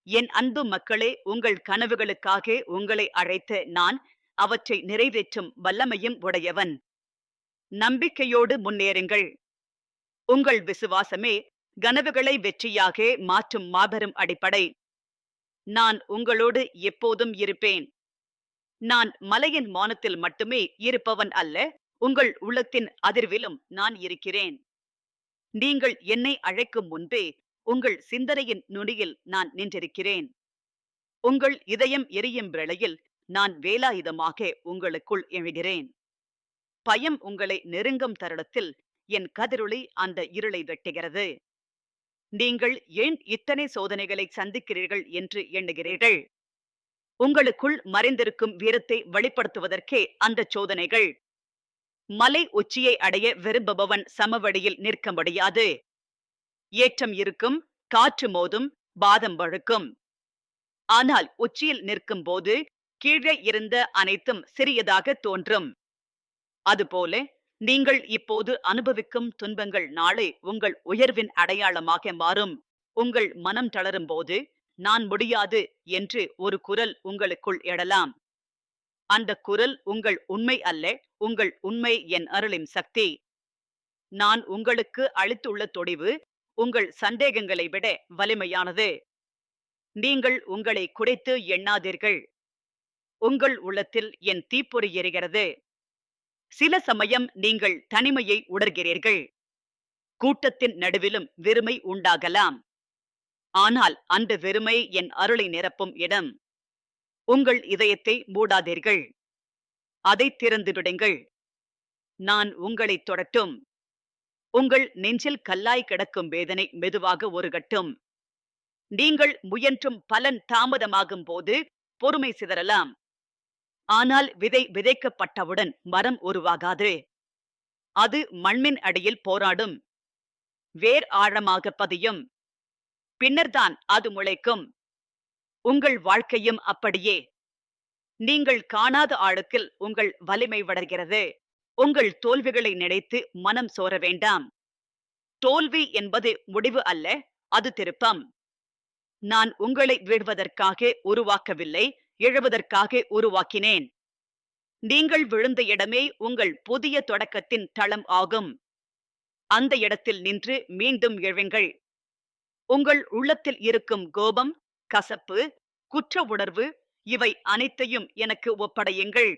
என் அன்பு மக்களே, உங்கள் கனவுகளுக்காக உங்களை அழைத்த நான், அவற்றை நிறைவேற்றும் வல்லமையும் உடையவன். நம்பிக்கையோடு முன்னேறுங்கள். உங்கள் விசுவாசமே கனவுகளை வெற்றியாக மாற்றும் மாபெரும் அடிப்படை. நான் உங்களோடு எப்போதும் இருப்பேன். நான் மலையின் வானத்தில் மட்டுமே இருப்பவன் அல்ல, உங்கள் உள்ளத்தின் அதிர்விலும் நான் இருக்கிறேன். நீங்கள் என்னை அழைக்கும் முன்பே, உங்கள் சிந்தனையின் நுனியில் நான் நின்றிருக்கிறேன். உங்கள் இதயம் எரியும் வேளையில், நான் வேலாயுதமாக உங்களுக்குள் எழுகிறேன். பயம் உங்களை நெருங்கும் தருணத்தில், என் கதிரொளி அந்த இருளை வெட்டுகிறது. நீங்கள் ஏன் இத்தனை சோதனைகளை சந்திக்கிறீர்கள் என்று எண்ணுகிறீர்கள்? உங்களுக்குள் மறைந்திருக்கும் வீரத்தை வெளிப்படுத்துவதற்கே அந்த சோதனைகள். மலை உச்சியை அடைய விரும்புபவன் சமவெளியில் நிற்க முடியாது. ஏற்றம் இருக்கும், காற்று மோதும், பாதம் வழுக்கும். ஆனால் உச்சியில் நிற்கும் போது கீழே இருந்த அனைத்தும் சிறியதாக தோன்றும். அதுபோல நீங்கள் இப்போது அனுபவிக்கும் துன்பங்கள் நாளை உங்கள் உயர்வின் அடையாளமாக மாறும். உங்கள் மனம் தளரும் போது, நான் முடியாது என்று ஒரு குரல் உங்களுக்குள் எழலாம். அந்த குரல் உங்கள் உண்மை அல்ல, உங்கள் உண்மை என் அருளின் சக்தி. நான் உங்களுக்கு அளித்துள்ள தொடிவு உங்கள் சந்தேகங்களை விட வலிமையானது. நீங்கள் உங்களை குறைத்து எண்ணாதீர்கள். உங்கள் உள்ளத்தில் என் தீப்பொறி எரிகிறது. சில சமயம் நீங்கள் தனிமையை உணர்கிறீர்கள். கூட்டத்தின் நடுவிலும் வெறுமை உண்டாகலாம். ஆனால் அந்த வெறுமை என் அருளை நிரப்பும் இடம். உங்கள் இதயத்தை மூடாதீர்கள். அதை திறந்து விடுங்கள். நான் உங்களை தொடட்டும். உங்கள் நெஞ்சில் கல்லாய் கிடக்கும் வேதனை மெதுவாக ஒருகட்டும். நீங்கள் முயன்றும் பலன் தாமதமாகும் போது பொறுமை சிதறலாம். ஆனால் விதை விதைக்கப்பட்டவுடன் மரம் உருவாகாது. அது மண்ணின் அடியில் போராடும். வேர் ஆழமாக பதியும். பின்னர்தான் அது முளைக்கும். உங்கள் வாழ்க்கையும் அப்படியே. நீங்கள் காணாத ஆழத்தில் உங்கள் வலிமை வளர்கிறது. உங்கள் தோல்விகளை நினைத்து மனம் சோர வேண்டாம். தோல்வி என்பது முடிவு அல்ல, அது திருப்பம். நான் உங்களை வீழ்வதற்காக உருவாக்கவில்லை, எழுவதற்காக உருவாக்கினேன். நீங்கள் விழுந்த இடமே உங்கள் புதிய தொடக்கத்தின் தளம் ஆகும். அந்த இடத்தில் நின்று மீண்டும் எழுங்கள். உங்கள் உள்ளத்தில் இருக்கும் கோபம், கசப்பு, குற்ற உணர்வு இவை அனைத்தையும் எனக்கு ஒப்படையுங்கள்.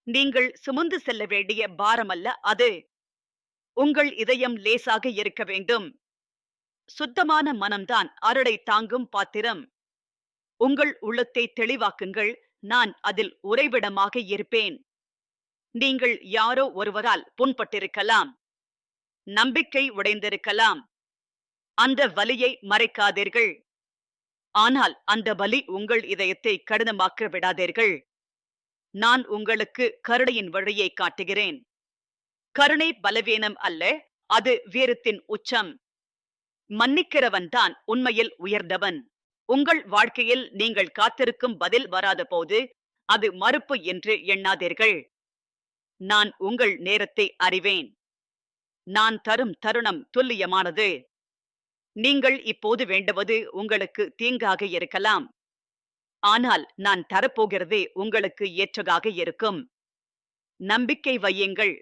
நீங்கள் சுமந்து செல்ல வேண்டிய பாரமல்ல அது. உங்கள் இதயம் லேசாக இருக்க வேண்டும். சுத்தமான மனம்தான் அருளை தாங்கும் பாத்திரம். உங்கள் உள்ளத்தை தெளிவாக்குங்கள். நான் அதில் உறைவிடமாக இருப்பேன். நீங்கள் யாரோ ஒருவரால் புண்பட்டிருக்கலாம். நம்பிக்கை உடைந்திருக்கலாம். அந்த வலியை மறைக்காதீர்கள். ஆனால் அந்த வலி உங்கள் இதயத்தை கடினமாக்க விடாதீர்கள். நான் உங்களுக்கு கருணையின் வழியை காட்டுகிறேன். கருணை பலவீனம் அல்ல, அது வீரத்தின் உச்சம். மன்னிக்கிறவன் தான் உண்மையில் உயர்ந்தவன். உங்கள் வாழ்க்கையில் நீங்கள் காத்திருக்கும் பதில் வராத போது அது மறுப்பு என்று எண்ணாதீர்கள். நான் உங்கள் நேரத்தை அறிவேன். நான் தரும் தருணம் துல்லியமானது. நீங்கள் இப்போது வேண்டுவது உங்களுக்கு தீங்காக இருக்கலாம். ஆனால் நான் தரப்போகிறதே உங்களுக்கு ஏற்றதாக இருக்கும். நம்பிக்கை வையுங்கள்.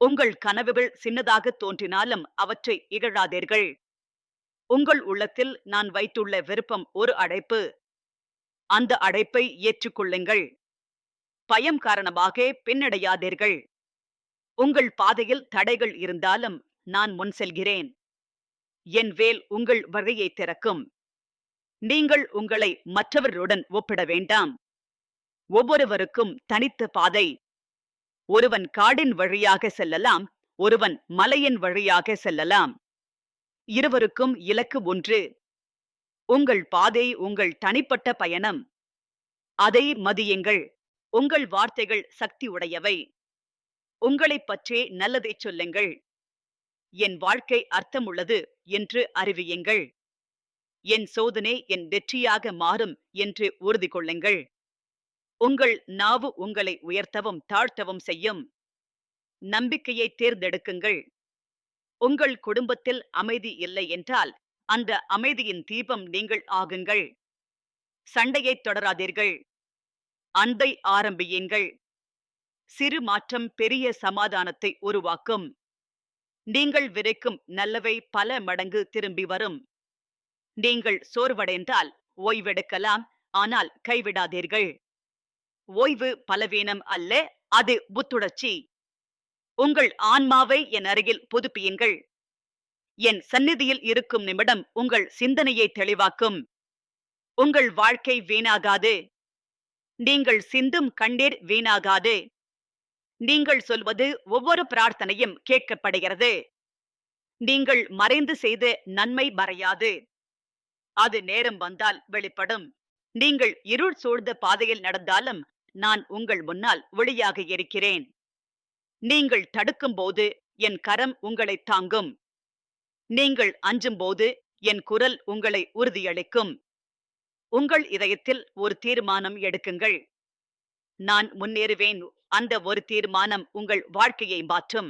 உங்கள் கனவுகள் சின்னதாக தோன்றினாலும் அவற்றை இகழாதீர்கள். உங்கள் உள்ளத்தில் நான் வைத்துள்ள விருப்பம் ஒரு அழைப்பு. அந்த அழைப்பை ஏற்றுக்கொள்ளுங்கள். பயம் காரணமாக பின்னடையாதீர்கள். உங்கள் பாதையில் தடைகள் இருந்தாலும் நான் முன் செல்கிறேன். என் வேல் உங்கள் வழியை திறக்கும். நீங்கள் உங்களை மற்றவர்களுடன் ஒப்பிட வேண்டாம். ஒவ்வொருவருக்கும் தனித்த பாதை. ஒருவன் காடின் வழியாக செல்லலாம், ஒருவன் மலையின் வழியாக செல்லலாம். இருவருக்கும் இலக்கு ஒன்று. உங்கள் பாதை உங்கள் தனிப்பட்ட பயணம். அதை மதியுங்கள். உங்கள் வார்த்தைகள் சக்தி உடையவை. உங்களைப் பற்றி நல்லதை சொல்லுங்கள். என் வாழ்க்கை அர்த்தமுள்ளது என்று அறிவியுங்கள். என் சோதனை என் வெற்றியாக மாறும் என்று உறுதி கொள்ளுங்கள். உங்கள் நாவு உங்களை உயர்த்தவும் தாழ்த்தவும் செய்யும். நம்பிக்கையை தேர்ந்தெடுக்குங்கள். உங்கள் குடும்பத்தில் அமைதி இல்லை என்றால் அந்த அமைதியின் தீபம் நீங்கள் ஆகுங்கள். சண்டையைத் தொடராதீர்கள். அன்பை ஆரம்பியுங்கள். சிறு மாற்றம் பெரிய சமாதானத்தை உருவாக்கும். நீங்கள் விதைக்கும் நல்லவை பல மடங்கு திரும்பி வரும். நீங்கள் சோர்வடைந்தால் ஓய்வெடுக்கலாம், ஆனால் கைவிடாதீர்கள். ஓய்வு பலவீனம் அல்ல, அது புத்துணர்ச்சி. உங்கள் ஆன்மாவை என் அருகில் புதுப்பியுங்கள். என் சந்நிதியில் இருக்கும் நிமிடம் உங்கள் சிந்தனையை தெளிவாக்கும். உங்கள் வாழ்க்கை வீணாகாது. நீங்கள் சிந்தும் கண்ணீர் வீணாகாது. நீங்கள் சொல்வது ஒவ்வொரு பிரார்த்தனையும் கேட்கப்படுகிறது. நீங்கள் மறைந்து செய்த நன்மை மறையாது. அது நேரம் வந்தால் வெளிப்படும். நீங்கள் இருள் சூழ்ந்த பாதையில் நடந்தாலும் நான் உங்கள் முன்னால் ஒளியாக இருக்கிறேன். நீங்கள் தடுக்கும் போது என் கரம் உங்களை தாங்கும். நீங்கள் அஞ்சும் போது என் குரல் உங்களை உறுதியளிக்கும். உங்கள் இதயத்தில் ஒரு தீர்மானம் எடுக்குங்கள். நான் முன்னேறுவேன். அந்த ஒரு தீர்மானம் உங்கள் வாழ்க்கையை மாற்றும்.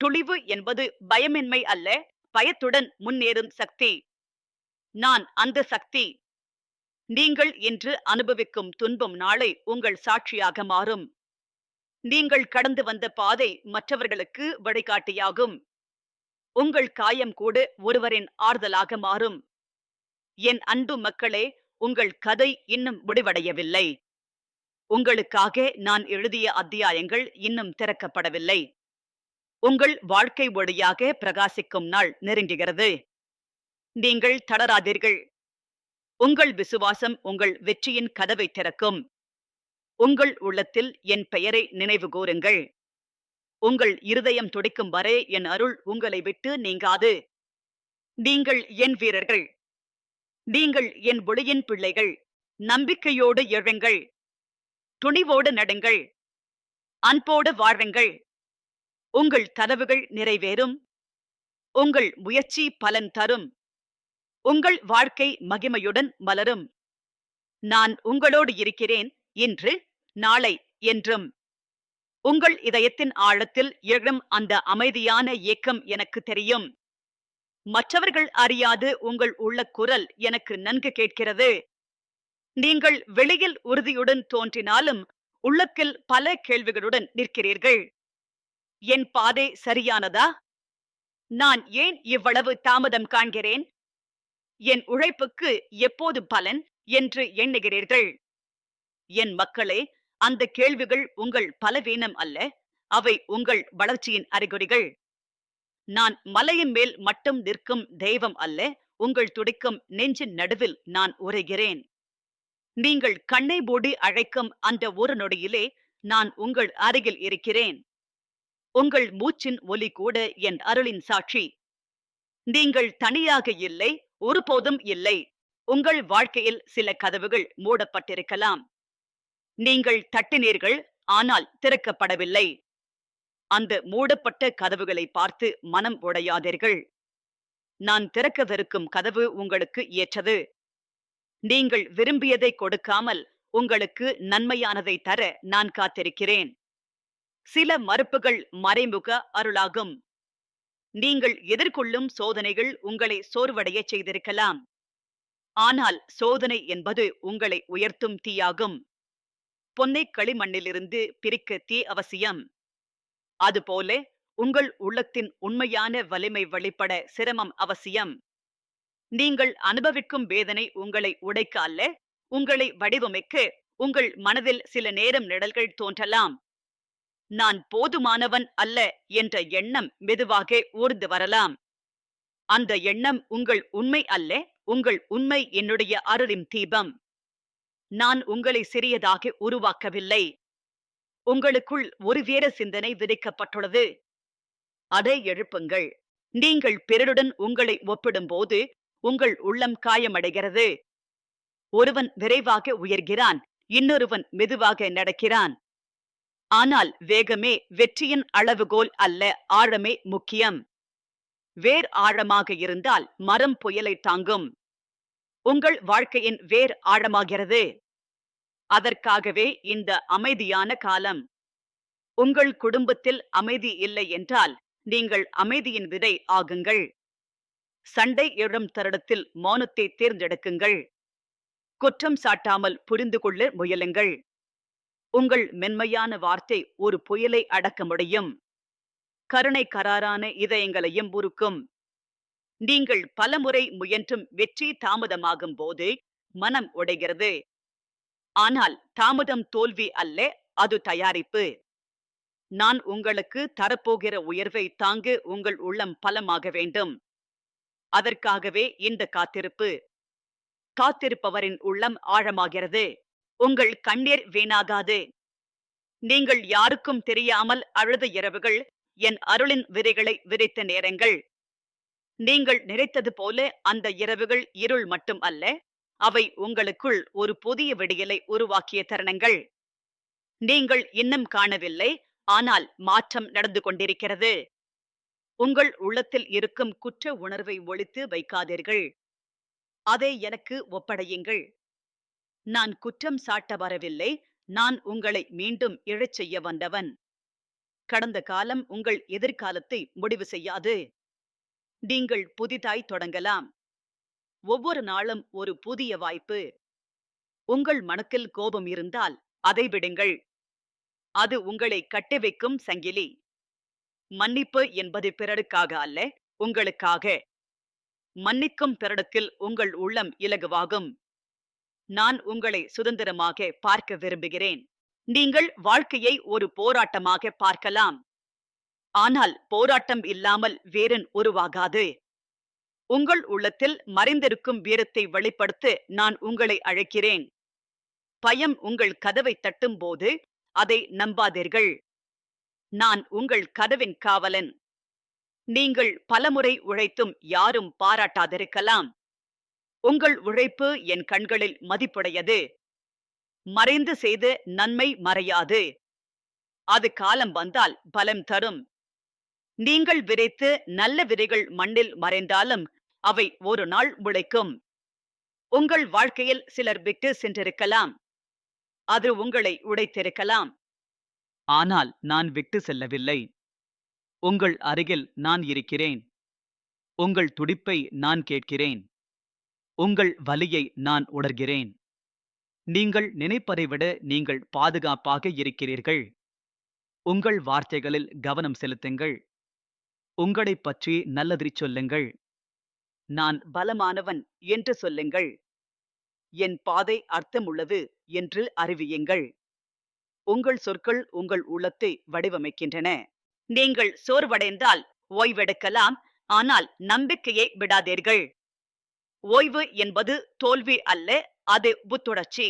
துணிவு என்பது பயமின்மை அல்ல, பயத்துடன் முன்னேறும் சக்தி. நான் அந்த சக்தி. நீங்கள் இன்று அனுபவிக்கும் துன்பம் நாளை உங்கள் சாட்சியாக மாறும். நீங்கள் கடந்து வந்த பாதை மற்றவர்களுக்கு வழிகாட்டியாகும். உங்கள் காயம் கூட ஒருவரின் ஆறுதலாக மாறும். என் அன்பு மக்களே, உங்கள் கதை இன்னும் முடிவடையவில்லை. உங்களுக்காக நான் எழுதிய அத்தியாயங்கள் இன்னும் திறக்கப்படவில்லை. உங்கள் வாழ்க்கை ஒளியாக பிரகாசிக்கும் நாள் நெருங்குகிறது. நீங்கள் தளராதீர்கள். உங்கள் விசுவாசம் உங்கள் வெற்றியின் கதவை திறக்கும். உங்கள் உள்ளத்தில் என் பெயரை நினைவு கூறுங்கள். உங்கள் இருதயம் துடிக்கும் வரை என் அருள் உங்களை விட்டு நீங்காது. நீங்கள் என் வீரர்கள். நீங்கள் என் ஒளியின் பிள்ளைகள். நம்பிக்கையோடு எழுங்கள். துணிவோடு நடுங்கள். அன்போடு வாழுங்கள். உங்கள் கனவுகள் நிறைவேறும். உங்கள் முயற்சி பலன் தரும். உங்கள் வாழ்க்கை மகிமையுடன் மலரும். நான் உங்களோடு இருக்கிறேன், இன்று, நாளை, என்றும். உங்கள் இதயத்தின் ஆழத்தில் எழும் அந்த அமைதியான ஏக்கம் எனக்கு தெரியும். மற்றவர்கள் அறியாது உங்கள் உள்ள குரல் எனக்கு நன்கு கேட்கிறது. நீங்கள் வெளியில் உறுதியுடன் தோன்றினாலும் உள்ளத்தில் பல கேள்விகளுடன் நிற்கிறீர்கள். என் பாதை சரியானதா? நான் ஏன் இவ்வளவு தாமதம் காண்கிறேன்? என் உழைப்புக்கு எப்போது பலன் என்று எண்ணுகிறீர்கள். என் மக்களே, அந்த கேள்விகள் உங்கள் பலவீனம் அல்ல, அவை உங்கள் வளர்ச்சியின் அறிகுறிகள். நான் மலையின் மேல் மட்டும் நிற்கும் தெய்வம் அல்ல, உங்கள் துடிக்கும் நெஞ்சின் நடுவில் நான் உரைகிறேன். நீங்கள் கண்ணை மூடி அழைக்கும் அந்த ஒரு நொடியிலே நான் உங்கள் அருகில் இருக்கிறேன். உங்கள் மூச்சின் ஒலி கூட என் அருளின் சாட்சி. நீங்கள் தனியாக இல்லை, ஒருபோதும் இல்லை. உங்கள் வாழ்க்கையில் சில கதவுகள் மூடப்பட்டிருக்கலாம். நீங்கள் தட்டினீர்கள், ஆனால் திறக்கப்படவில்லை. அந்த மூடப்பட்ட கதவுகளை பார்த்து மனம் உடையாதீர்கள். நான் திறக்கவிருக்கும் கதவு உங்களுக்கு ஏற்றது. நீங்கள் விரும்பியதை கொடுக்காமல் உங்களுக்கு நன்மையானதை தர நான் காத்திருக்கிறேன். சில மறுப்புகள் மறைமுக அருளாகும். நீங்கள் எதிர்கொள்ளும் சோதனைகள் உங்களை சோர்வடைய செய்திருக்கலாம். ஆனால் சோதனை என்பது உங்களை உயர்த்தும் தீயாகும். பொன்னை களிமண்ணிலிருந்து பிரிக்க தீ அவசியம். அதுபோல உங்கள் உள்ளத்தின் உண்மையான வலிமை வெளிப்பட சிரமம் அவசியம். நீங்கள் அனுபவிக்கும் வேதனை உங்களை உடைக்க அல்ல, உங்களை வடிவமைக்க. உங்கள் மனதில் சில நேரம் நிழல்கள் தோன்றலாம். நான் போதுமானவன் அல்ல என்ற எண்ணம் மெதுவாக ஊர்ந்து வரலாம். அந்த எண்ணம் உங்கள் உண்மை அல்ல, உங்கள் உண்மை என்னுடைய அருளின் தீபம். நான் உங்களை சிறியதாக உருவாக்கவில்லை. உங்களுக்குள் ஒரு வேற சிந்தனை விதைக்கப்பட்டுள்ளது. அதை எழுப்புங்கள். நீங்கள் பிறருடன் உங்களை ஒப்பிடும்போது உங்கள் உள்ளம் காயமடைகிறது. ஒருவன் விரைவாக உயர்கிறான், இன்னொருவன் மெதுவாக நடக்கிறான். ஆனால் வேகமே வெற்றியின் அளவுகோல் அல்ல, ஆழமே முக்கியம். வேர் ஆழமாக இருந்தால் மரம் புயலை தாங்கும். உங்கள் வாழ்க்கையின் வேர் ஆழமாகிறது. அதற்காகவே இந்த அமைதியான காலம். உங்கள் குடும்பத்தில் அமைதி இல்லை என்றால் நீங்கள் அமைதியின் விதை ஆகுங்கள். சண்டை எழும் தருணத்தில் மௌனத்தை தேர்ந்தெடுக்குங்கள். குற்றம் சாட்டாமல் புரிந்து கொள்ள முயலுங்கள். உங்கள் மென்மையான வார்த்தை ஒரு புயலை அடக்க முடியும். கருணை கராரான இதயங்களையும் உருக்கும். நீங்கள் பலமுறை முயன்றும் வெற்றி தாமதமாகும் போது மனம் உடைகிறது. ஆனால் தாமதம் தோல்வி அல்ல, அது தயாரிப்பு. நான் உங்களுக்கு தரப்போகிற உயர்வை தாங்க உங்கள் உள்ளம் பலமாக வேண்டும். அதற்காகவே இந்த காத்திருப்பு. காத்திருப்பவரின் உள்ளம் ஆழமாகிறது. உங்கள் கண்ணீர் வீணாகாது. நீங்கள் யாருக்கும் தெரியாமல் அழுத இரவுகள் என் அருளின் விதைகளை விதைத்த நேரங்கள். நீங்கள் நினைத்தது போல அந்த இரவுகள் இருள் மட்டும் அல்ல, அவை உங்களுக்குள் ஒரு புதிய விடியலை உருவாக்கிய தருணங்கள். நீங்கள் இன்னும் காணவில்லை, ஆனால் மாற்றம் நடந்து கொண்டிருக்கிறது. உங்கள் உள்ளத்தில் இருக்கும் குற்ற உணர்வை ஒழித்து வைக்காதீர்கள். அதை எனக்கு ஒப்படையுங்கள். நான் குற்றம் சாட்ட வரவில்லை, நான் உங்களை மீண்டும் எழச் செய்ய வந்தவன். கடந்த காலம் உங்கள் எதிர்காலத்தை முடிவு செய்யாது. நீங்கள் புதிதாய் தொடங்கலாம். ஒவ்வொரு நாளும் ஒரு புதிய வாய்ப்பு. உங்கள் மனத்தில் கோபம் இருந்தால் அதை விடுங்கள். அது உங்களை கட்டிவைக்கும் சங்கிலி. மன்னிப்பு என்பது பிறருக்காக அல்ல, உங்களுக்காக. மன்னிக்கும் தருணத்தில் உங்கள் உள்ளம் இலகுவாகும். நான் உங்களை சுதந்திரமாக பார்க்க விரும்புகிறேன். நீங்கள் வாழ்க்கையை ஒரு போராட்டமாக பார்க்கலாம். ஆனால் போராட்டம் இல்லாமல் வீரன் உருவாகாது. உங்கள் உள்ளத்தில் மறைந்திருக்கும் வீரத்தை வெளிப்படுத்த நான் உங்களை அழைக்கிறேன். பயம் உங்கள் கதவை தட்டும் போது அதை நம்பாதீர்கள். நான் உங்கள் கதவின் காவலன். நீங்கள் பலமுறை உழைத்தும் யாரும் பாராட்டாதிருக்கலாம். உங்கள் உழைப்பு என் கண்களில் மதிப்புடையது. மறைந்து செய்த நன்மை மறையாது. அது காலம் வந்தால் பலம் தரும். நீங்கள் விதைத்து நல்ல விதைகள் மண்ணில் மறைந்தாலும் அவை ஒரு நாள் முளைக்கும். உங்கள் வாழ்க்கையில் சிலர் விட்டு சென்றிருக்கலாம். அது உங்களை உடைத்திருக்கலாம். ஆனால் நான் விட்டு செல்லவில்லை. உங்கள் அருகில் நான் இருக்கிறேன். உங்கள் துடிப்பை நான் கேட்கிறேன். உங்கள் வலியை நான் உணர்கிறேன். நீங்கள் நினைப்பதை விட நீங்கள் பாதுகாப்பாக இருக்கிறீர்கள். உங்கள் வார்த்தைகளில் கவனம் செலுத்துங்கள். உங்களைப் பற்றி நல்லதைச் சொல்லுங்கள். நான் பலமானவன் என்று சொல்லுங்கள். என் பாதை அர்த்தமுள்ளது என்று அறிவியுங்கள். உங்கள் சொற்கள் உங்கள் உள்ளத்தை வடிவமைக்கின்றன. நீங்கள் சோர்வடைந்தால் ஓய்வெடுக்கலாம், ஆனால் நம்பிக்கையை விடாதீர்கள். ஓய்வு என்பது தோல்வி அல்ல, அது புத்துணர்ச்சி.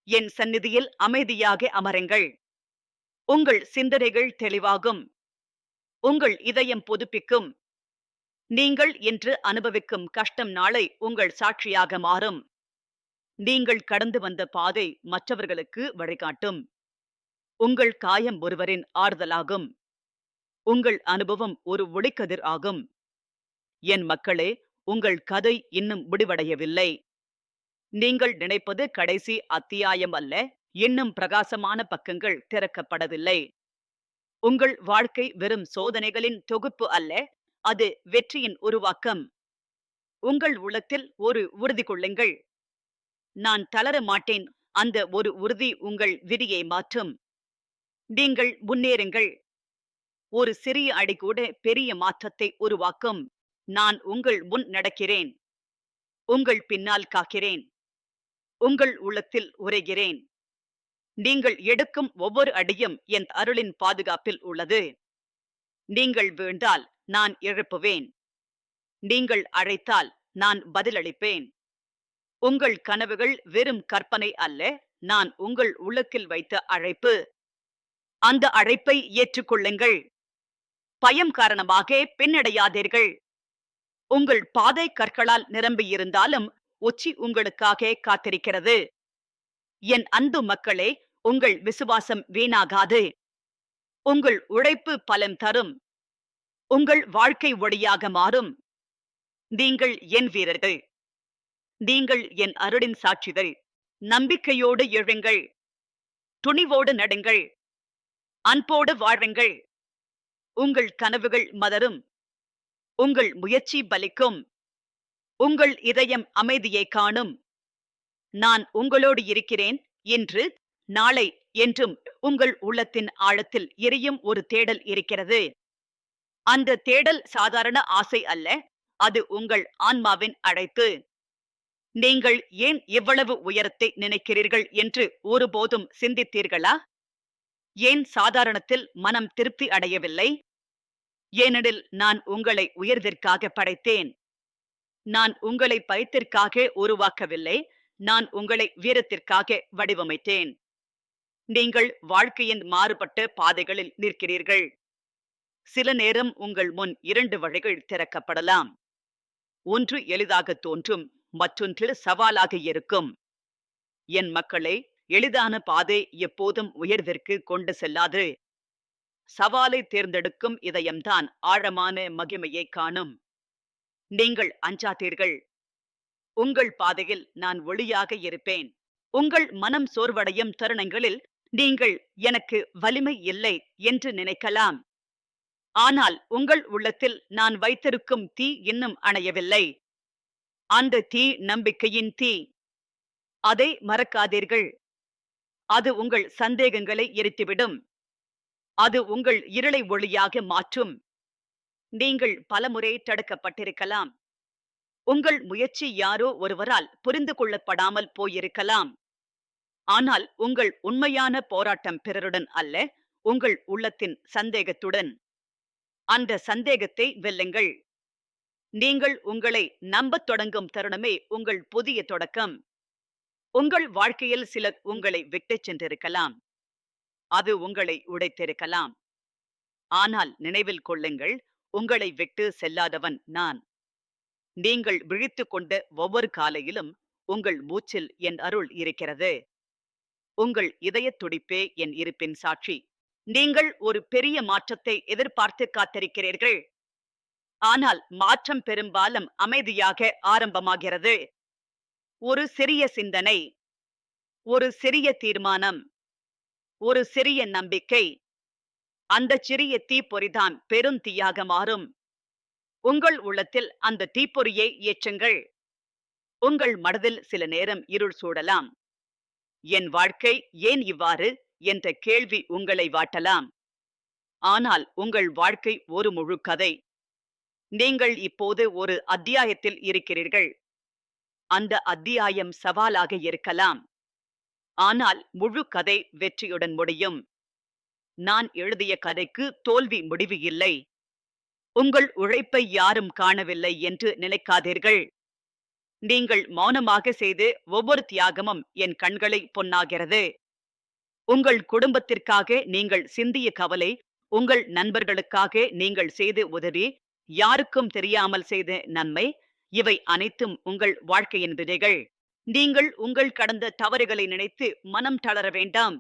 என் சந்நிதியில் அமைதியாக அமருங்கள். உங்கள் சிந்தனைகள் தெளிவாகும். உங்கள் இதயம் புதுப்பிக்கும். நீங்கள் இன்று அனுபவிக்கும் கஷ்டம் நாளை உங்கள் சாட்சியாக மாறும். நீங்கள் கடந்து வந்த பாதை மற்றவர்களுக்கு வழிகாட்டும். உங்கள் காயம் ஒருவரின் ஆறுதலாகும். உங்கள் அனுபவம் ஒரு ஒளிக்கதிர் ஆகும். என் மக்களே, உங்கள் கதை இன்னும் முடிவடையவில்லை. நீங்கள் நினைப்பது கடைசி அத்தியாயம் அல்ல, இன்னும் பிரகாசமான பக்கங்கள் திறக்கப்படவில்லை. உங்கள் வாழ்க்கை வெறும் சோதனைகளின் தொகுப்பு அல்ல, அது வெற்றியின் உருவாக்கம். உங்கள் உள்ளத்தில் ஒரு உறுதி கொள்ளுங்கள். நான் தளர மாட்டேன். அந்த ஒரு உறுதி உங்கள் விதியை மாற்றும். நீங்கள் முன்னேறுங்கள். ஒரு சிறிய அடி கூட பெரிய மாற்றத்தை உருவாக்கும். நான் உங்கள் முன் நடக்கிறேன். உங்கள் பின்னால் காக்கிறேன். உங்கள் உள்ளத்தில் உரைகிறேன். நீங்கள் எடுக்கும் ஒவ்வொரு அடியும் என் அருளின் பாதுகாப்பில் உள்ளது. நீங்கள் வீழ்ந்தால் நான் எழுப்புவேன். நீங்கள் அழைத்தால் நான் பதிலளிப்பேன். உங்கள் கனவுகள் வெறும் கற்பனை அல்ல, நான் உங்கள் உள்ளத்தில் வைத்த அழைப்பு. அந்த அழைப்பை ஏற்றுக்கொள்ளுங்கள். பயம் காரணமாக பின்னடையாதீர்கள். உங்கள் பாதை கற்களால் நிரம்பியிருந்தாலும் உச்சி உங்களுக்காக காத்திருக்கிறது. என் அன்பு மக்களே, உங்கள் விசுவாசம் வீணாகாது. உங்கள் உழைப்பு பலன் தரும். உங்கள் வாழ்க்கை ஒளியாக மாறும். நீங்கள் என் வீரர்கள். நீங்கள் என் அருளின் சாட்சிகள். நம்பிக்கையோடு எழுங்கள். துணிவோடு நடுங்கள். அன்போடு வாழுங்கள். உங்கள் கனவுகள் மலரும். உங்கள் முயற்சி பலிக்கும். உங்கள் இதயம் அமைதியை காணும். நான் உங்களோடு இருக்கிறேன். இன்று, நாளை என்றும் உங்கள் உள்ளத்தின் ஆழத்தில் எரியும் ஒரு தேடல் இருக்கிறது. அந்த தேடல் சாதாரண ஆசை அல்ல. அது உங்கள் ஆன்மாவின் அழைப்பு. நீங்கள் ஏன் இவ்வளவு உயரத்தை நினைக்கிறீர்கள் என்று ஒருபோதும் சிந்தித்தீர்களா? ஏன் சாதாரணத்தில் மனம் திருப்தி அடையவில்லை? ஏனெனில் நான் உங்களை உயர்விற்காக படைத்தேன். நான் உங்களை பயத்திற்காக உருவாக்கவில்லை. நான் உங்களை வீரத்திற்காக வடிவமைத்தேன். நீங்கள் வாழ்க்கையின் மாறுபட்ட பாதைகளில் நிற்கிறீர்கள். சில நேரம் உங்கள் முன் 2 வழிகள் திறக்கப்படலாம். ஒன்று எளிதாக தோன்றும், மற்றொன்று சவாலாக இருக்கும். என் மக்களே, எளிதான பாதை எப்போதும் உயர்விற்கு கொண்டு செல்லாது. சவாலை தேர்ந்தெடுக்கும் இதயம்தான் ஆழமான மகிமையை காணும். நீங்கள் அஞ்சாதீர்கள். உங்கள் பாதையில் நான் ஒளியாக இருப்பேன். உங்கள் மனம் சோர்வடையும் தருணங்களில் நீங்கள் எனக்கு வலிமை இல்லை என்று நினைக்கலாம். ஆனால் உங்கள் உள்ளத்தில் நான் வைத்திருக்கும் தீ இன்னும் அணையவில்லை. அந்த தீ நம்பிக்கையின் தீ. அதை மறக்காதீர்கள். அது உங்கள் சந்தேகங்களை எரித்துவிடும். அது உங்கள் இருளை ஒளியாக மாற்றும். நீங்கள் பலமுறை தடுக்கப்பட்டிருக்கலாம். உங்கள் முயற்சி யாரோ ஒருவரால் புரிந்து கொள்ளப்படாமல் போயிருக்கலாம். ஆனால் உங்கள் உண்மையான போராட்டம் பிறருடன் அல்ல, உங்கள் உள்ளத்தின் சந்தேகத்துடன். அந்த சந்தேகத்தை வெல்லுங்கள். நீங்கள் உங்களை நம்பத் தொடங்கும் தருணமே உங்கள் புதிய தொடக்கம். உங்கள் வாழ்க்கையில் சிலர் உங்களை விட்டுச் சென்றிருக்கலாம். அது உங்களை உடைத்திருக்கலாம். ஆனால் நினைவில் கொள்ளுங்கள், உங்களை விட்டு செல்லாதவன் நான். நீங்கள் விழித்துக் கொண்ட ஒவ்வொரு காலையிலும் உங்கள் மூச்சில் என் அருள் இருக்கிறது. உங்கள் இதயத் துடிப்பே என் இருப்பின் சாட்சி. நீங்கள் ஒரு பெரிய மாற்றத்தை எதிர்பார்த்து காத்திருக்கிறீர்கள். ஆனால் மாற்றம் பெரும்பாலும் அமைதியாக ஆரம்பமாகிறது. ஒரு சிறிய சிந்தனை, ஒரு சிறிய தீர்மானம், ஒரு சிறிய நம்பிக்கை. அந்த சிறிய தீப்பொறிதான் பெருந்தீயாக மாறும். உங்கள் உள்ளத்தில் அந்த தீப்பொறியை ஏற்றுங்கள். உங்கள் மனதில் சில நேரம் இருள் சூழலாம். என் வாழ்க்கை ஏன் இவ்வாறு என்ற கேள்வி உங்களை வாட்டலாம். ஆனால் உங்கள் வாழ்க்கை ஒரு முழு கதை. நீங்கள் இப்போது ஒரு அத்தியாயத்தில் இருக்கிறீர்கள். அந்த அத்தியாயம் சவாலாக இருக்கலாம். ஆனால் முழு கதை வெற்றியுடன் முடியும். நான் எழுதிய கதைக்கு தோல்வி முடிவு இல்லை. உங்கள் உழைப்பை யாரும் காணவில்லை என்று நினைக்காதீர்கள். நீங்கள் மௌனமாக செய்து ஒவ்வொரு தியாகமும் என் கண்களை பொன்னாகிறது. உங்கள் குடும்பத்திற்காக நீங்கள் சிந்திய கவலை, உங்கள் நண்பர்களுக்காக நீங்கள் செய்து உதவி, யாருக்கும் தெரியாமல் செய்த நன்மை, இவை அனைத்தும் உங்கள் வாழ்க்கையின் விதைகள். நீங்கள் உங்கள் கடந்த தவறுகளை நினைத்து மனம் தளர வேண்டாம்.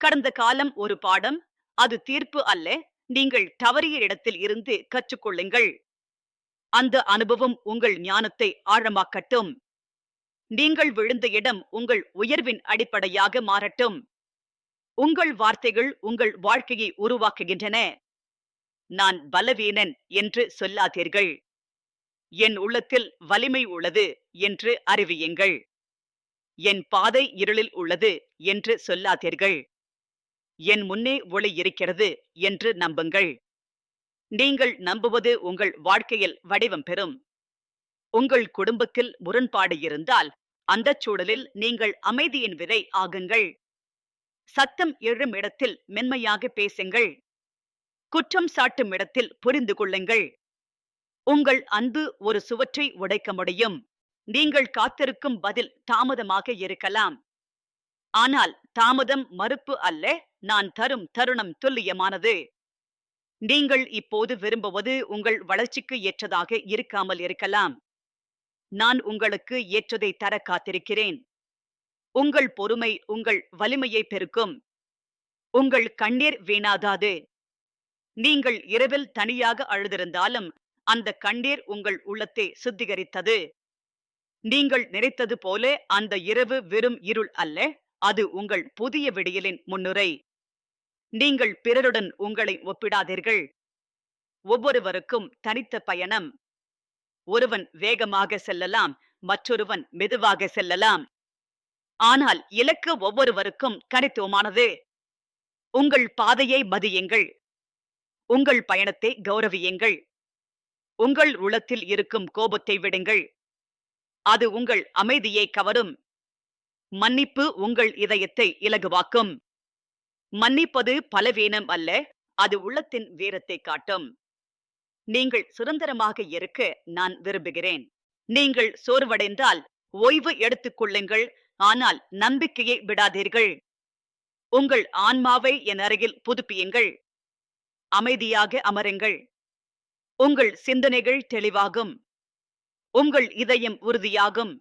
கடந்த காலம் ஒரு பாடம், அது தீர்ப்பு அல்ல. நீங்கள் தவறிய இடத்தில் இருந்து கற்றுக்கொள்ளுங்கள். அந்த அனுபவம் உங்கள் ஞானத்தை ஆழமாக்கட்டும். நீங்கள் விழுந்த இடம் உங்கள் உயர்வின் அடிப்படையாக மாறட்டும். உங்கள் வார்த்தைகள் உங்கள் வாழ்க்கையை உருவாக்குகின்றன. நான் பலவீனன் என்று சொல்லாதீர்கள். என் உள்ளத்தில் வலிமை உள்ளது என்று அறிவியுங்கள். என் பாதை இருளில் உள்ளது என்று சொல்லாதீர்கள். என் முன்னே ஒளி இருக்கிறது என்று நம்புங்கள். நீங்கள் நம்புவது உங்கள் வாழ்க்கையில் வடிவம் பெறும். உங்கள் குடும்பத்தில் முரண்பாடு இருந்தால் அந்தச் சூழலில் நீங்கள் அமைதியின் விதை ஆகுங்கள். சத்தம் எழும் இடத்தில் மென்மையாக பேசுங்கள். குற்றம் சாட்டும் இடத்தில் புரிந்து கொள்ளுங்கள். உங்கள் அன்பு ஒரு சுவற்றை உடைக்க முடியும். நீங்கள் காத்திருக்கும் பதில் தாமதமாக இருக்கலாம். ஆனால் தாமதம் மறுப்பு அல்ல, நான் தரும் தருணம் துல்லியமானது. நீங்கள் இப்போது விரும்புவது உங்கள் வளர்ச்சிக்கு ஏற்றதாக இருக்காமல் இருக்கலாம். நான் உங்களுக்கு ஏற்றதை தர காத்திருக்கிறேன். உங்கள் பொறுமை உங்கள் வலிமையை பெருக்கும். உங்கள் கண்ணீர் வீணாகாது. நீங்கள் இரவில் தனியாக அழுதிருந்தாலும் அந்த கண்ணீர் உங்கள் உள்ளத்தை சுத்திகரித்தது. நீங்கள் நினைத்தது போல அந்த இரவு வெறும் இருள் அல்ல, அது உங்கள் புதிய விடியலின் முன்னுரை. நீங்கள் பிறருடன் உங்களை ஒப்பிடாதீர்கள். ஒவ்வொருவருக்கும் தனித்த பயணம். ஒருவன் வேகமாக செல்லலாம், மற்றொருவன் மெதுவாக செல்லலாம். ஆனால் இலக்கு ஒவ்வொருவருக்கும் தனித்துவமானது. உங்கள் பாதையை மதியுங்கள். உங்கள் பயணத்தை கௌரவியுங்கள். உங்கள் உள்ளத்தில் இருக்கும் கோபத்தை விடுங்கள். அது உங்கள் அமைதியை கவரும். மன்னிப்பு உங்கள் இதயத்தை இலகுவாக்கும். மன்னிப்பது பலவீனம் அல்ல, அது உள்ளத்தின் வீரத்தை காட்டும். நீங்கள் சுதந்திரமாக இருக்க நான் விரும்புகிறேன். நீங்கள் சோர்வடைந்தால் ஓய்வு எடுத்துக் கொள்ளுங்கள், ஆனால் நம்பிக்கையை விடாதீர்கள். உங்கள் ஆன்மாவை என் அருகில் புதுப்பியுங்கள். அமைதியாக அமருங்கள். உங்கள் சிந்தனைகள் தெளிவாகும். உங்கள் இதயம் உறுதியாகும்.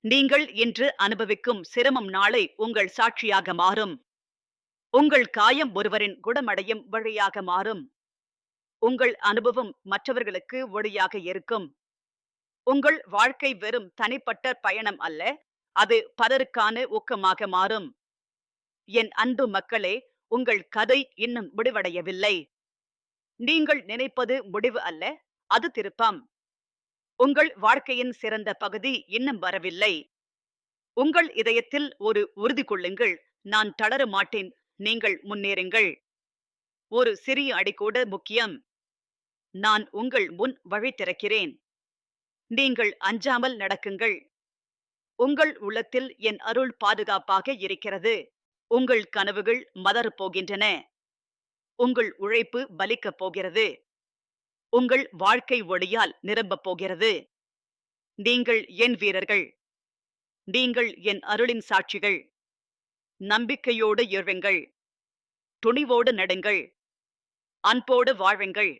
நீங்கள் இன்று அனுபவிக்கும் சிரமம் நாளை உங்கள் சாட்சியாக மாறும். உங்கள் காயம் ஒருவரின் குணமடையும் வழியாக மாறும். உங்கள் அனுபவம் மற்றவர்களுக்கு ஒளியாக இருக்கும். உங்கள் வாழ்க்கை வெறும் தனிப்பட்ட பயணம் அல்ல, அது பலருக்கான ஊக்கமாக மாறும். என் அன்பு மக்களே, உங்கள் கதை இன்னும் முடிவடையவில்லை. நீங்கள் நினைப்பது முடிவு அல்ல, அது திருப்பம். உங்கள் வாழ்க்கையின் சிறந்த பகுதி இன்னும் வரவில்லை. உங்கள் இதயத்தில் ஒரு உறுதி கொள்ளுங்கள், நான் தளர மாட்டேன், நீங்கள் முன்னேறுங்கள். ஒரு சிறிய அடி கூட முக்கியம். நான் உங்கள் முன் வழி திறக்கிறேன். நீங்கள் அஞ்சாமல் நடக்குங்கள். உங்கள் உள்ளத்தில் என் அருள் பாதுகாப்பாக இருக்கிறது. உங்கள் கனவுகள் மலரப் போகின்றன. உங்கள் உழைப்பு பலிக்கப் போகிறது. உங்கள் வாழ்க்கை ஒளியால் நிரம்பப் போகிறது. நீங்கள் என் வீரர்கள். நீங்கள் என் அருளின் சாட்சிகள். நம்பிக்கையோடு எழுங்கள். துணிவோடு நடுங்கள். அன்போடு வாழுங்கள்.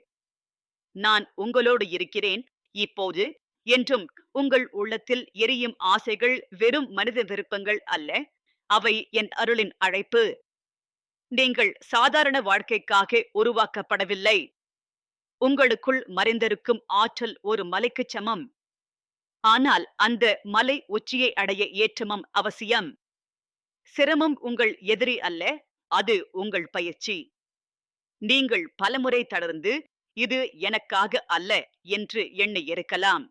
நான் உங்களோடு இருக்கிறேன், இப்போது என்றும். உங்கள் உள்ளத்தில் எரியும் ஆசைகள் வெறும் மனித விருப்பங்கள் அல்ல, அவை என் அருளின் அழைப்பு. நீங்கள் சாதாரண வாழ்க்கைக்காக உருவாக்கப்படவில்லை. உங்களுக்குள் மறைந்திருக்கும் ஆற்றல் ஒரு மலைக்குச் சமம். ஆனால் அந்த மலை உச்சியை அடைய ஏற்றமும் அவசியம். சிரமம் உங்கள் எதிரி அல்ல, அது உங்கள் பயிற்சி. நீங்கள் பலமுறை தளர்ந்து இது எனக்காக அல்ல என்று எண்ணி இருக்கலாம்.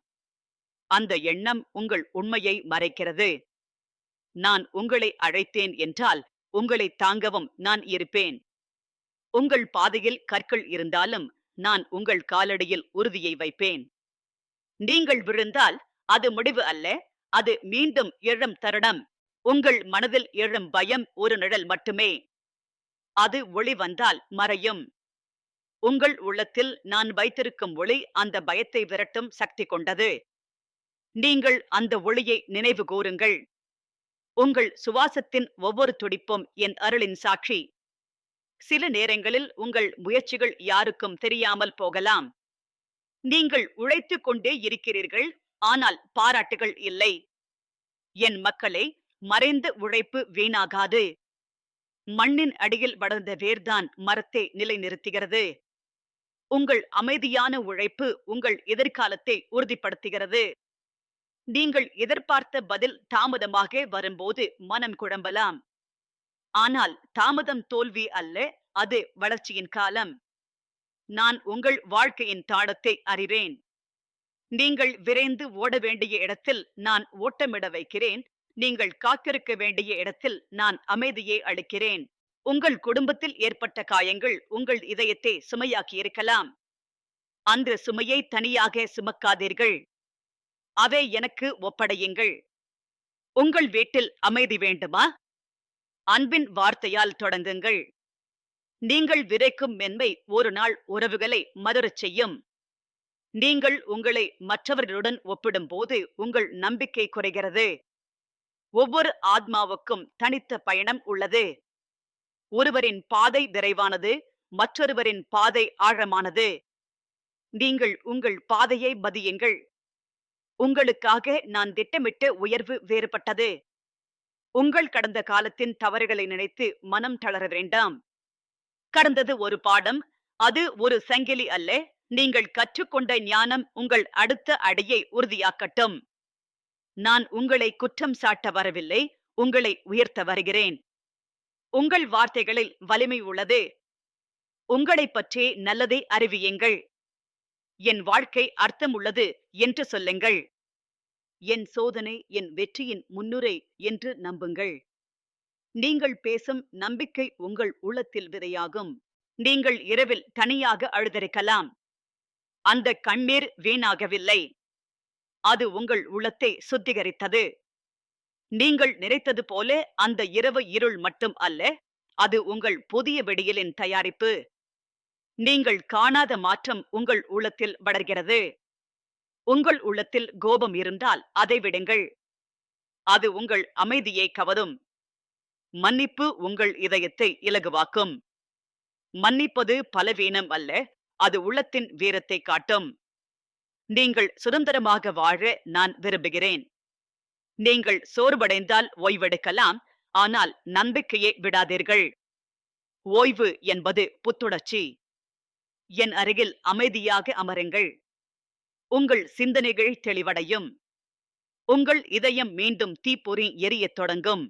அந்த எண்ணம் உங்கள் உண்மையை மறைக்கிறது. நான் உங்களை அழைத்தேன் என்றால் உங்களை தாங்கவும் நான் இருப்பேன். உங்கள் பாதையில் கற்கள் இருந்தாலும் நான் உங்கள் காலடியில் உறுதியை வைப்பேன். நீங்கள் விழுந்தால் அது முடிவு அல்ல, அது மீண்டும் எழும் தருணம். உங்கள் மனதில் எழும் பயம் ஒரு நிழல் மட்டுமே. அது ஒளி வந்தால் மறையும். உங்கள் உள்ளத்தில் நான் வைத்திருக்கும் ஒளி அந்த பயத்தை விரட்டும் சக்தி கொண்டது. நீங்கள் அந்த ஒளியை நினைவு கூறுங்கள். உங்கள் சுவாசத்தின் ஒவ்வொரு துடிப்பும் என் அருளின் சாட்சி. சில நேரங்களில் உங்கள் முயற்சிகள் யாருக்கும் தெரியாமல் போகலாம். நீங்கள் உழைத்துக் கொண்டே இருக்கிறீர்கள், ஆனால் பாராட்டுகள் இல்லை. என் மக்களே, மறைந்த உழைப்பு வீணாகாது. மண்ணின் அடியில் வளர்ந்த வேர்தான் மரத்தை நிலைநிறுத்துகிறது. உங்கள் அமைதியான உழைப்பு உங்கள் எதிர்காலத்தை உறுதிப்படுத்துகிறது. நீங்கள் எதிர்பார்த்த பதில் தாமதமாக வரும்போது மனம் குழம்பலாம். ஆனால் தாமதம் தோல்வி அல்ல, அது வளர்ச்சியின் காலம். நான் உங்கள் வாழ்க்கையின் தாளத்தை அறிவேன். நீங்கள் விரைந்து ஓட வேண்டிய இடத்தில் நான் ஓட்டமிட வைக்கிறேன். நீங்கள் காத்திருக்க வேண்டிய இடத்தில் நான் அமைதியை அளிக்கிறேன். உங்கள் குடும்பத்தில் ஏற்பட்ட காயங்கள் உங்கள் இதயத்தை சுமையாக்கி இருக்கலாம். அந்த சுமையை தனியாக சுமக்காதீர்கள். அதை எனக்கு ஒப்படையுங்கள். உங்கள் வீட்டில் அமைதி வேண்டுமா? அன்பின் வார்த்தையால் தொடங்குங்கள். நீங்கள் விதைக்கும் மென்மை ஒரு நாள் உறவுகளை மலரச் செய்யும். நீங்கள் உங்களை மற்றவர்களுடன் ஒப்பிடும்போது உங்கள் நம்பிக்கை குறைகிறது. ஒவ்வொரு ஆத்மாவுக்கும் தனித்த பயணம் உள்ளது. ஒருவரின் பாதை விரைவானது, மற்றொருவரின் பாதை ஆழமானது. நீங்கள் உங்கள் பாதையை மதியுங்கள். உங்களுக்காக நான் திட்டமிட்ட உயர்வு வேறுபட்டது. உங்கள் கடந்த காலத்தின் தவறுகளை நினைத்து மனம் தளர வேண்டாம். கடந்தது ஒரு பாடம், அது ஒரு சங்கிலி அல்ல. நீங்கள் கற்றுக்கொண்ட ஞானம் உங்கள் அடுத்த அடியை உறுதியாக்கட்டும். நான் உங்களை குற்றம் சாட்ட வரவில்லை, உங்களை உயர்த்த வருகிறேன். உங்கள் வார்த்தைகளில் வலிமை உள்ளது. உங்களைப் பற்றி நல்லதை அறிவியுங்கள். என் வாழ்க்கை அர்த்தமுள்ளது என்று சொல்லுங்கள். என் சோதனை என் வெற்றியின் முன்னுரை என்று நம்புங்கள். நீங்கள் பேசும் நம்பிக்கை உங்கள் உள்ளத்தில் விதையாகும். நீங்கள் இரவில் தனியாக அழுதிருக்கலாம். அந்த கண்ணீர் வீணாகவில்லை. அது உங்கள் உள்ளத்தை சுத்திகரித்தது. நீங்கள் நினைத்தது போல அந்த இரவு இருள் மட்டும் அல்ல, அது உங்கள் புதிய விடியலின் தயாரிப்பு. நீங்கள் காணாத மாற்றம் உங்கள் உள்ளத்தில் வளர்கிறது. உங்கள் உள்ளத்தில் கோபம் இருந்தால் அதை விடுங்கள். அது உங்கள் அமைதியை கவரும். மன்னிப்பு உங்கள் இதயத்தை இலகுவாக்கும். மன்னிப்பது பலவீனம் அல்ல, அது உள்ளத்தின் வீரத்தை காட்டும். நீங்கள் சுதந்திரமாக வாழ நான் விரும்புகிறேன். நீங்கள் சோர்வடைந்தால் ஓய்வெடுக்கலாம், ஆனால் நம்பிக்கையை விடாதீர்கள். ஓய்வு என்பது புத்துணர்ச்சி. என் அருகில் அமைதியாக அமருங்கள். உங்கள் சிந்தனைகள் தெளிவடையும். உங்கள் இதயம் மீண்டும் தீப்பொறி எரியத் தொடங்கும்.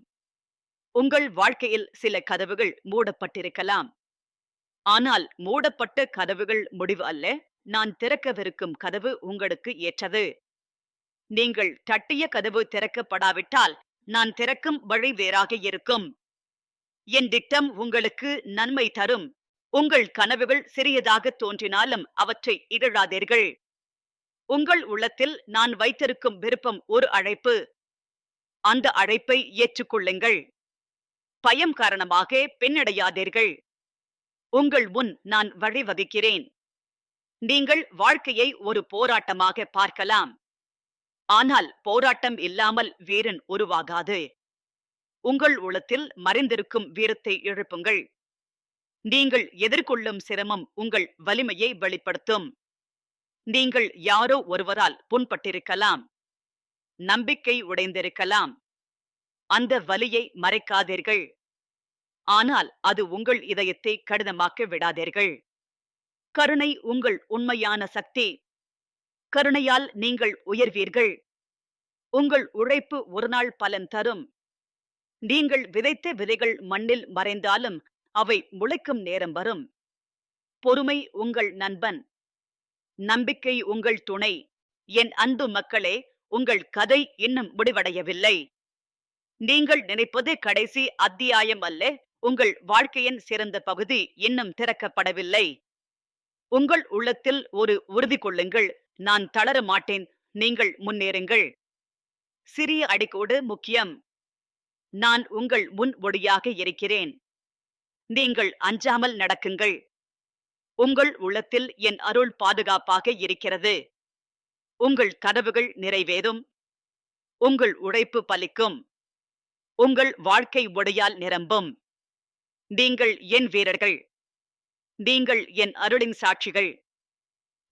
உங்கள் வாழ்க்கையில் சில கதவுகள் மூடப்பட்டிருக்கலாம். ஆனால் மூடப்பட்ட கதவுகள் முடிவு அல்ல. நான் திறக்கவிருக்கும் கதவு உங்களுக்கு ஏற்றது. நீங்கள் தட்டிய கதவு திறக்கப்படாவிட்டால் நான் திறக்கும் வழி வேறாக இருக்கும். என் திட்டம் உங்களுக்கு நன்மை தரும். உங்கள் கனவுகள் சிறியதாக தோன்றினாலும் அவற்றை இகழாதீர்கள். உங்கள் உள்ளத்தில் நான் வைத்திருக்கும் விருப்பம் ஒரு அழைப்பு. அந்த அழைப்பை ஏற்றுக்கொள்ளுங்கள். பயம் காரணமாக பின்னடையாதீர்கள். உங்கள் முன் நான் வழிவகுக்கிறேன். நீங்கள் வாழ்க்கையை ஒரு போராட்டமாக பார்க்கலாம். ஆனால் போராட்டம் இல்லாமல் வீரன் உருவாகாது. உங்கள் உள்ளத்தில் மறைந்திருக்கும் வீரத்தை எழுப்புங்கள். நீங்கள் எதிர்கொள்ளும் சிரமம் உங்கள் வலிமையை வெளிப்படுத்தும். நீங்கள் யாரோ ஒருவரால் புண்பட்டிருக்கலாம். நம்பிக்கை உடைந்திருக்கலாம். அந்த வலியை மறைக்காதீர்கள். ஆனால் அது உங்கள் இதயத்தை கடினமாக்க விடாதீர்கள். கருணை உங்கள் உண்மையான சக்தி. கருணையால் நீங்கள் உயர்வீர்கள். உங்கள் உழைப்பு ஒரு நாள் பலன் தரும். நீங்கள் விதைத்த விதைகள் மண்ணில் மறைந்தாலும் அவை முளைக்கும் நேரம் வரும். பொறுமை உங்கள் நண்பன். நம்பிக்கை உங்கள் துணை. என் அன்பு மக்களே, உங்கள் கதை இன்னும் முடிவடையவில்லை. நீங்கள் நினைப்பது கடைசி அத்தியாயம் அல்ல. உங்கள் வாழ்க்கையின் சிறந்த பகுதி இன்னும் திறக்கப்படவில்லை. உங்கள் உள்ளத்தில் ஒரு உறுதி கொள்ளுங்கள். நான் தளர மாட்டேன். நீங்கள் முன்னேறுங்கள். சிறிய அடிக்கோடு முக்கியம். நான் உங்கள் முன் ஒடியாக இருக்கிறேன். நீங்கள் அஞ்சாமல் நடக்குங்கள். உங்கள் உள்ளத்தில் என் அருள் பாதுகாப்பாக இருக்கிறது. உங்கள் கனவுகள் நிறைவேறும். உங்கள் உழைப்பு பலிக்கும். உங்கள் வாழ்க்கை ஒடையால் நிரம்பும். நீங்கள் என் வீரர்கள். நீங்கள் என் அருளின் சாட்சிகள்.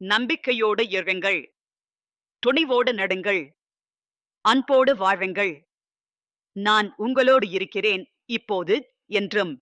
நம்பிக்கையோடு எழுங்கள். துணிவோடு நடுங்கள். அன்போடு வாழுங்கள். நான் உங்களோடு இருக்கிறேன், இப்போது என்றும்.